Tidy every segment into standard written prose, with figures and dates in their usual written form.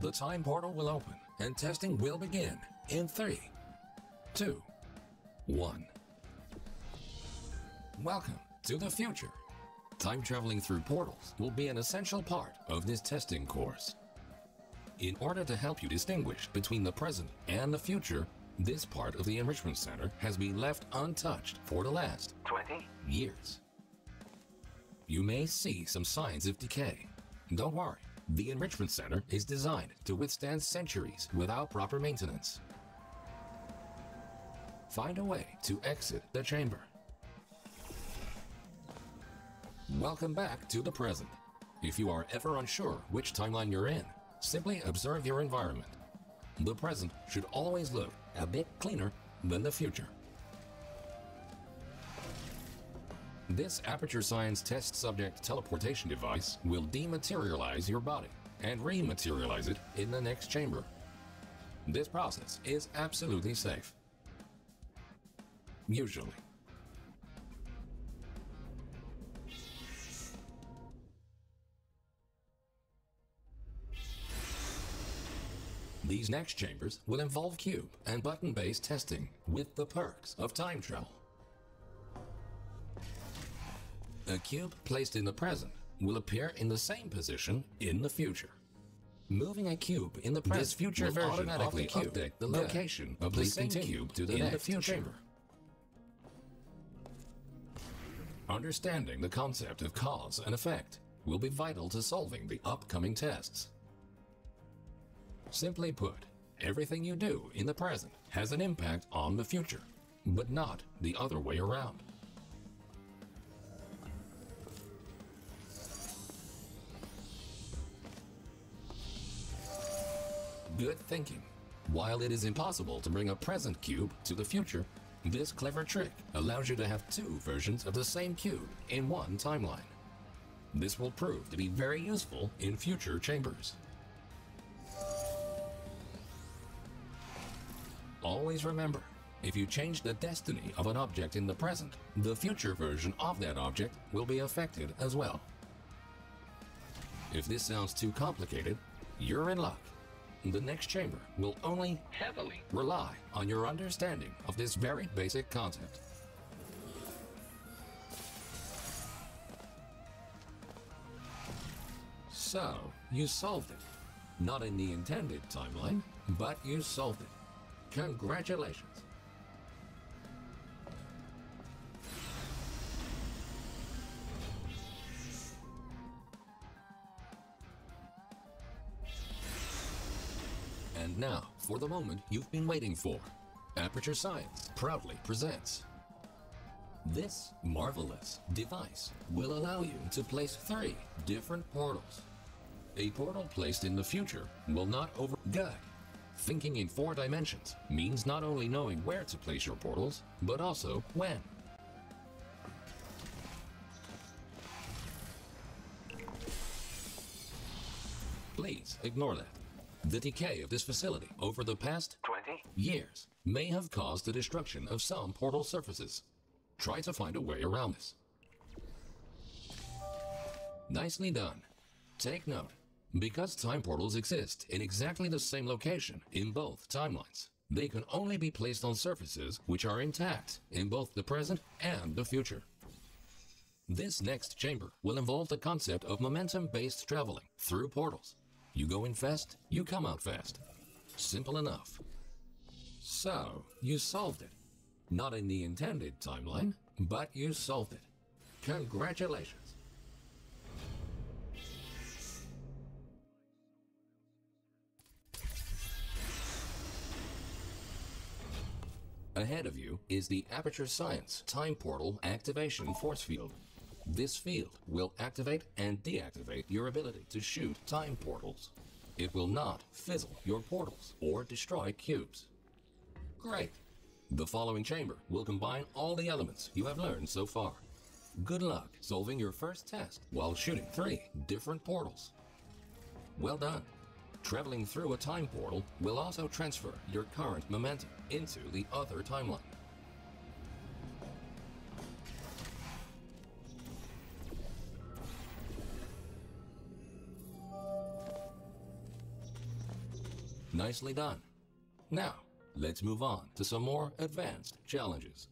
The time portal will open and testing will begin in 3, 2, 1. Welcome to the future. Time traveling through portals will be an essential part of this testing course. In order to help you distinguish between the present and the future, this part of the Enrichment Center has been left untouched for the last 20 years. You may see some signs of decay. Don't worry, the Enrichment Center is designed to withstand centuries without proper maintenance. Find a way to exit the chamber. Welcome back to the present. If you are ever unsure which timeline you're in, simply observe your environment. The present should always look a bit cleaner than the future. This Aperture Science test subject teleportation device will dematerialize your body and rematerialize it in the next chamber. This process is absolutely safe. Usually. These next chambers will involve cube and button-based testing with the perks of time travel. A cube placed in the present will appear in the same position in the future. Moving a cube in the present, this future will version automatically update the location of the same cube to the next chamber. Understanding the concept of cause and effect will be vital to solving the upcoming tests. Simply put, everything you do in the present has an impact on the future, but not the other way around. Good thinking. While it is impossible to bring a present cube to the future, this clever trick allows you to have two versions of the same cube in one timeline. This will prove to be very useful in future chambers. Always remember, if you change the destiny of an object in the present, the future version of that object will be affected as well. If this sounds too complicated, you're in luck. The next chamber will only heavily rely on your understanding of this very basic concept. So, you solved it. Not in the intended timeline, but you solved it. Congratulations! And now, for the moment you've been waiting for. Aperture Science proudly presents. This marvelous device will allow you to place 3 different portals. A portal placed in the future will not Good. Thinking in 4 dimensions means not only knowing where to place your portals, but also when. Please ignore that. The decay of this facility over the past 20 years may have caused the destruction of some portal surfaces. Try to find a way around this. Nicely done. Take note. Because time portals exist in exactly the same location in both timelines, they can only be placed on surfaces which are intact in both the present and the future. This next chamber will involve the concept of momentum-based traveling through portals. You go in fast, you come out fast. Simple enough. So, you solved it. Not in the intended timeline, but you solved it. Congratulations. Ahead of you is the Aperture Science Time Portal Activation Force Field. This field will activate and deactivate your ability to shoot time portals. It will not fizzle your portals or destroy cubes. Great! The following chamber will combine all the elements you have learned so far. Good luck solving your first test while shooting 3 different portals. Well done! Traveling through a time portal will also transfer your current momentum into the other timeline. Nicely done. Now, let's move on to some more advanced challenges.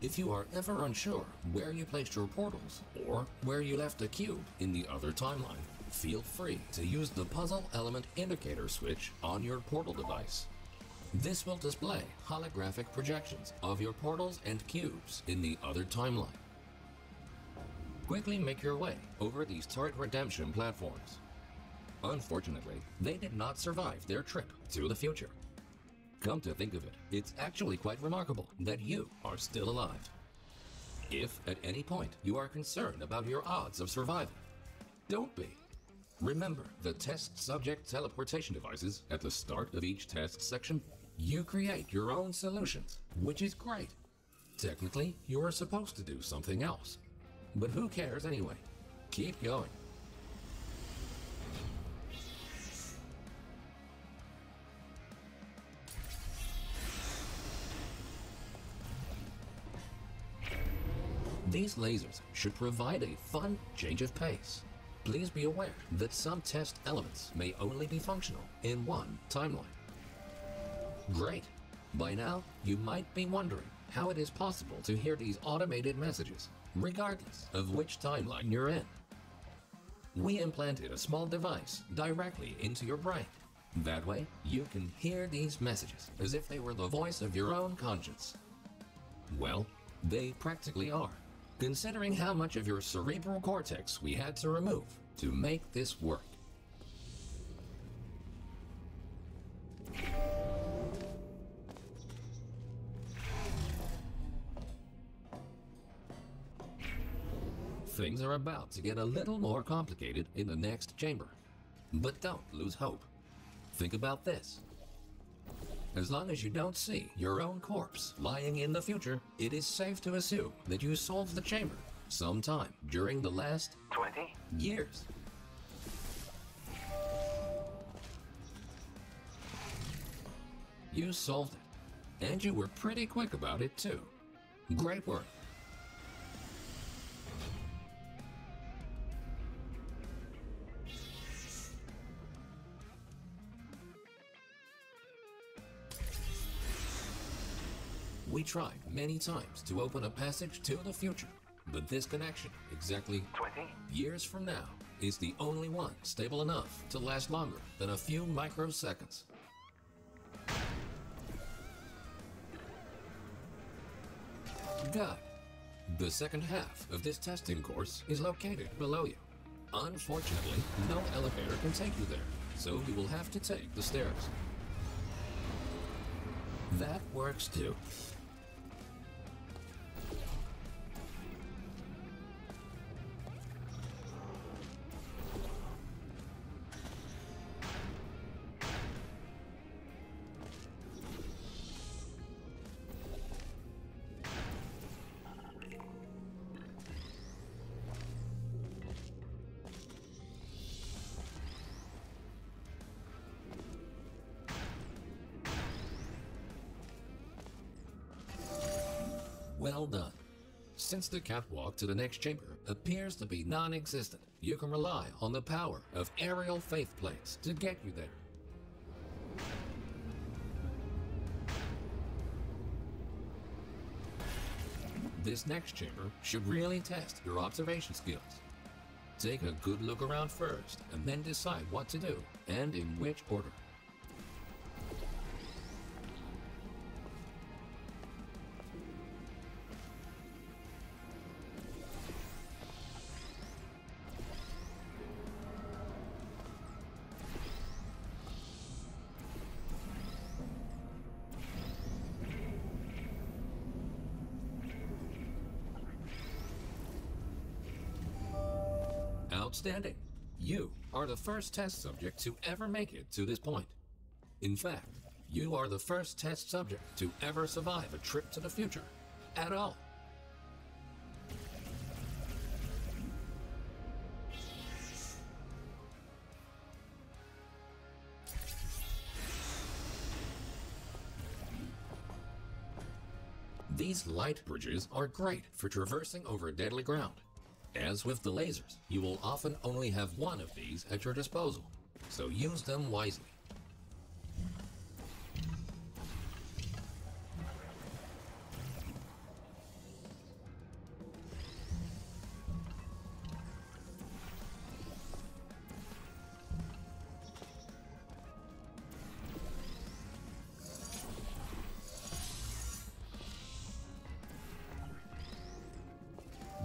If you are ever unsure where you placed your portals, or where you left a cube in the other timeline, feel free to use the puzzle element indicator switch on your portal device. This will display holographic projections of your portals and cubes in the other timeline. Quickly make your way over these turret redemption platforms. Unfortunately, they did not survive their trip to the future. Come to think of it, it's actually quite remarkable that you are still alive. If at any point you are concerned about your odds of surviving, don't be. Remember the test subject teleportation devices at the start of each test section? You create your own solutions, which is great. Technically, you are supposed to do something else. But who cares anyway? Keep going. These lasers should provide a fun change of pace. Please be aware that some test elements may only be functional in one timeline. Great! By now, you might be wondering how it is possible to hear these automated messages, regardless of which timeline you're in. We implanted a small device directly into your brain. That way, you can hear these messages as if they were the voice of your own conscience. Well, they practically are, considering how much of your cerebral cortex we had to remove to make this work. Things are about to get a little more complicated in the next chamber. But don't lose hope. Think about this. As long as you don't see your own corpse lying in the future, it is safe to assume that you solved the chamber sometime during the last 20 years. You solved it, and you were pretty quick about it too. Great work. We tried many times to open a passage to the future, but this connection, exactly 20 years from now, is the only one stable enough to last longer than a few microseconds. Good. The second half of this testing course is located below you. Unfortunately, no elevator can take you there, so you will have to take the stairs. That works too. Well done. Since the catwalk to the next chamber appears to be non-existent, you can rely on the power of aerial faith plates to get you there. This next chamber should really test your observation skills. Take a good look around first, and then decide what to do, and in which order. Outstanding! You are the first test subject to ever make it to this point. In fact, you are the first test subject to ever survive a trip to the future at all. These light bridges are great for traversing over deadly ground. As with the lasers, you will often only have one of these at your disposal, so use them wisely.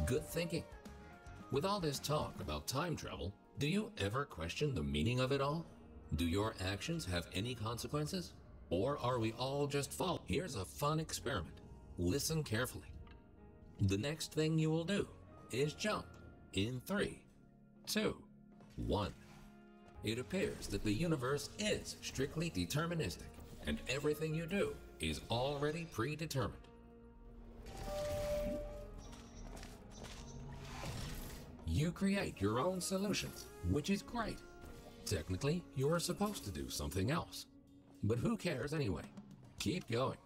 Good thinking. With all this talk about time travel, do you ever question the meaning of it all? Do your actions have any consequences? Or are we all just following? Here's a fun experiment. Listen carefully. The next thing you will do is jump in 3, 2, 1. It appears that the universe is strictly deterministic, and everything you do is already predetermined. You create your own solutions, which is great. Technically, you are supposed to do something else. But who cares anyway? Keep going.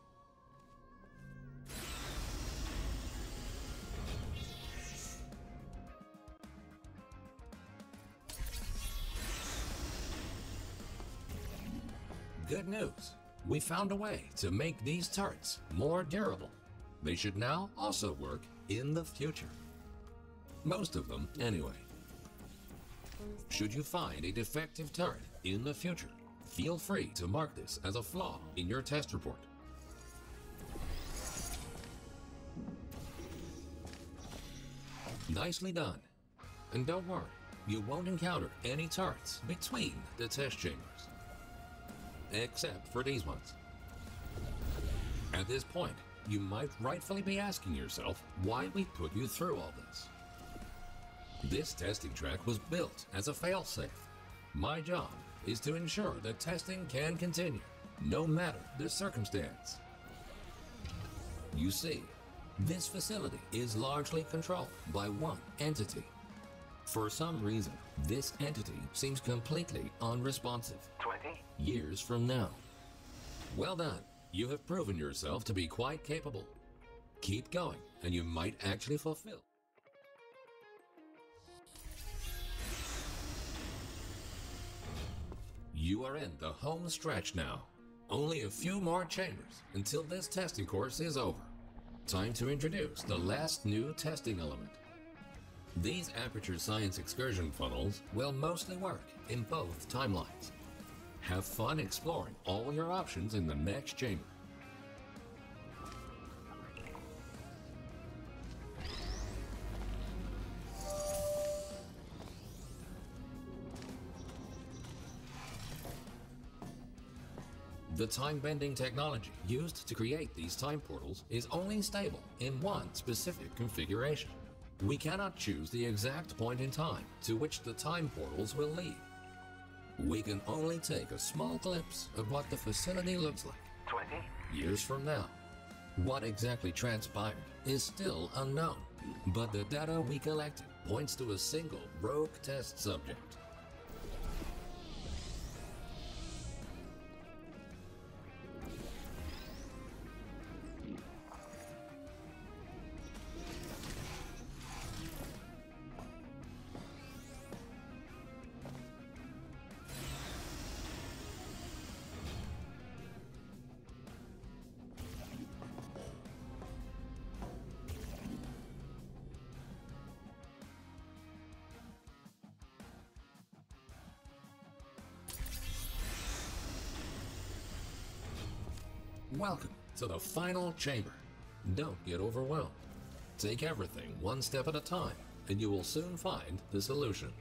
Good news. We found a way to make these turrets more durable. They should now also work in the future. Most of them, anyway. Should you find a defective turret in the future, feel free to mark this as a flaw in your test report. Nicely done. And don't worry, you won't encounter any turrets between the test chambers. Except for these ones. At this point, you might rightfully be asking yourself why we put you through all this. This testing track was built as a failsafe. My job is to ensure that testing can continue, no matter the circumstance. You see, this facility is largely controlled by one entity. For some reason, this entity seems completely unresponsive. 20 years from now. Well done. You have proven yourself to be quite capable. Keep going, and you might actually fulfill. You are in the home stretch now. Only a few more chambers until this testing course is over. Time to introduce the last new testing element. These Aperture Science excursion funnels will mostly work in both timelines. Have fun exploring all your options in the next chamber. The time-bending technology used to create these time portals is only stable in one specific configuration. We cannot choose the exact point in time to which the time portals will lead. We can only take a small glimpse of what the facility looks like 20 years from now. What exactly transpired is still unknown, but the data we collected points to a single rogue test subject. Welcome to the final chamber. Don't get overwhelmed. Take everything one step at a time, and you will soon find the solution.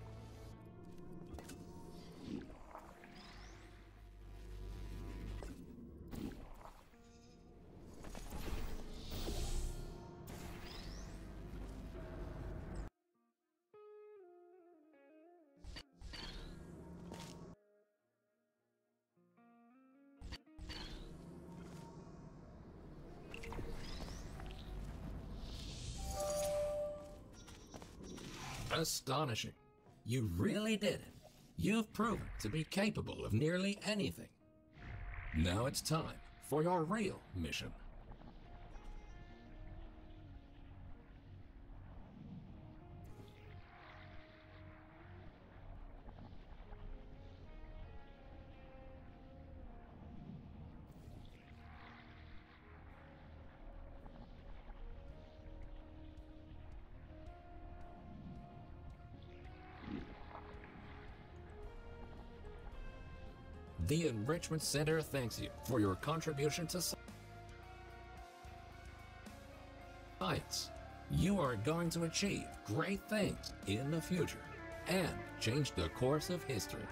Astonishing. You really did it. You've proven to be capable of nearly anything. Now it's time for your real mission. The Enrichment Center thanks you for your contribution to science. You are going to achieve great things in the future and change the course of history.